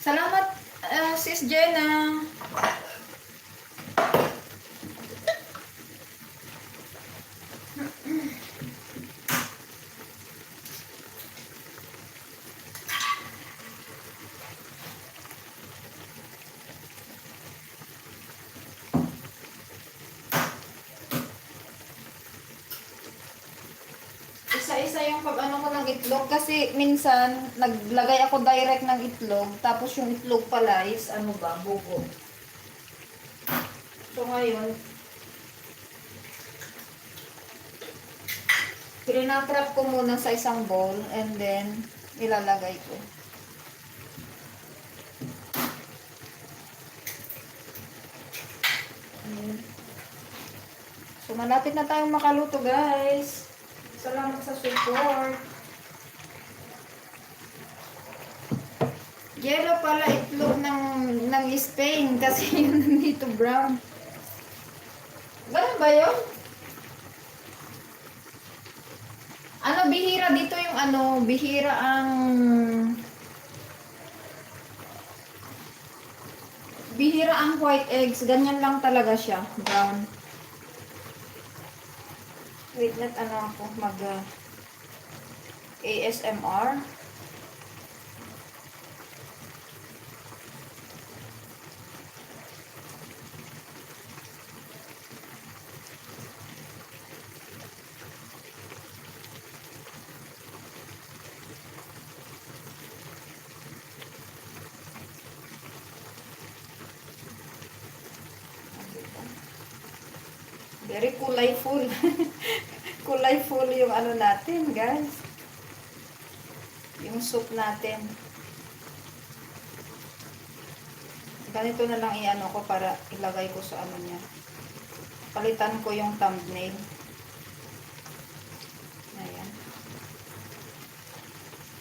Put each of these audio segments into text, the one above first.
Salamat, Sis Jenna. Isa-isa yung pag-ano ko ng itlog kasi minsan naglagay ako direct ng itlog tapos yung itlog pala is bugo. So ngayon, trinatrap ko muna sa isang bowl and then ilalagay ko. So malapit na tayong makaluto, guys. Salamat sa support. Yellow pala itlog ng Spain kasi yun nandito brown. Ganun ba yun? Bihira dito yung bihira ang white eggs. Ganyan lang talaga siya, brown. Wait, ako mag ASMR. Very kulay-full. Kulay-full yung natin, guys. Yung soup natin. Ganito na lang ko para ilagay ko sa niya. Palitan ko yung thumbnail. Ayan.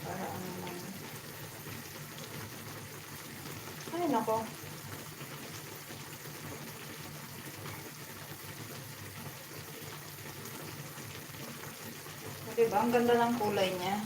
Para naman. Ay, nako. Diba? Ang ganda ng kulay niya.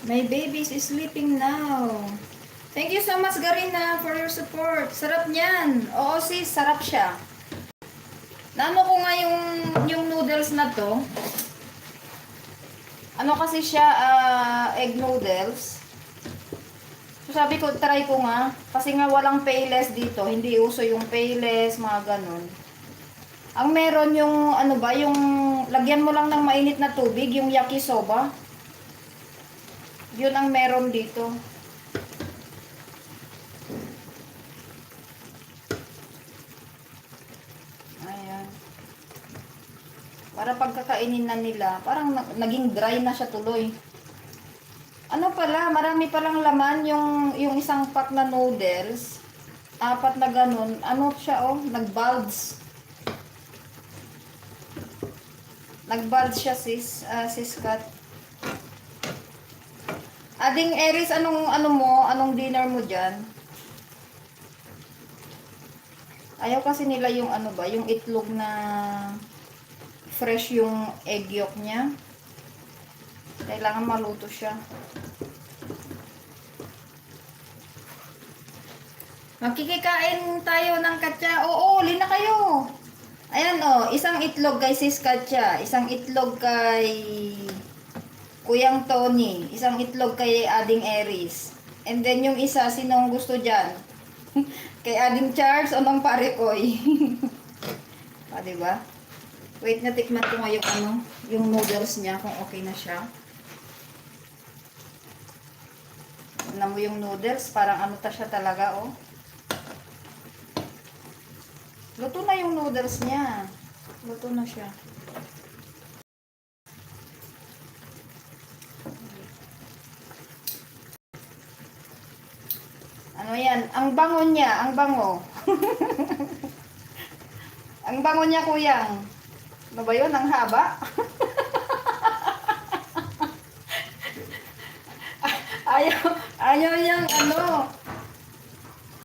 My baby is sleeping now. Thank you so much, Garina, for your support. Sarap niyan. Oo, sis, sarap siya. Naano ko nga yung noodles na to. Kasi siya, egg noodles. So sabi ko, try ko nga. Kasi nga walang payless dito. Hindi uso yung payless, mga ganun. Ang meron yung, yung lagyan mo lang ng mainit na tubig, yung yakisoba. Yun ang meron dito. Para pagkakainin na nila, parang naging dry na siya tuloy. Marami palang laman yung isang pack na noodles. 4 na ganun. Siya, nag-bulge. Nag-bulge siya, sis Kat. Ading Eris, anong dinner mo dyan? Ayaw kasi nila yung yung itlog na fresh yung egg yolk niya. Kailangan maluto siya. Makikikain tayo ng katsa. Oo, lina kayo. Ayan isang itlog kay Sis Katya, isang itlog kay Kuyang Tony, isang itlog kay Ading Eris. And then yung isa, sinong gusto dyan? Kay Ading Charles o ng Parekoy. Diba? Wait, natikman ko nga yung noodles niya kung okay na siya. Tignan mo yung noodles, parang siya talaga, Luto na yung noodles niya. Luto na siya. Yan? Ang bango niya, ang bango. Ang bango niya, Kuyang. Ano ba yun? Ang haba? Ayaw niyang ano.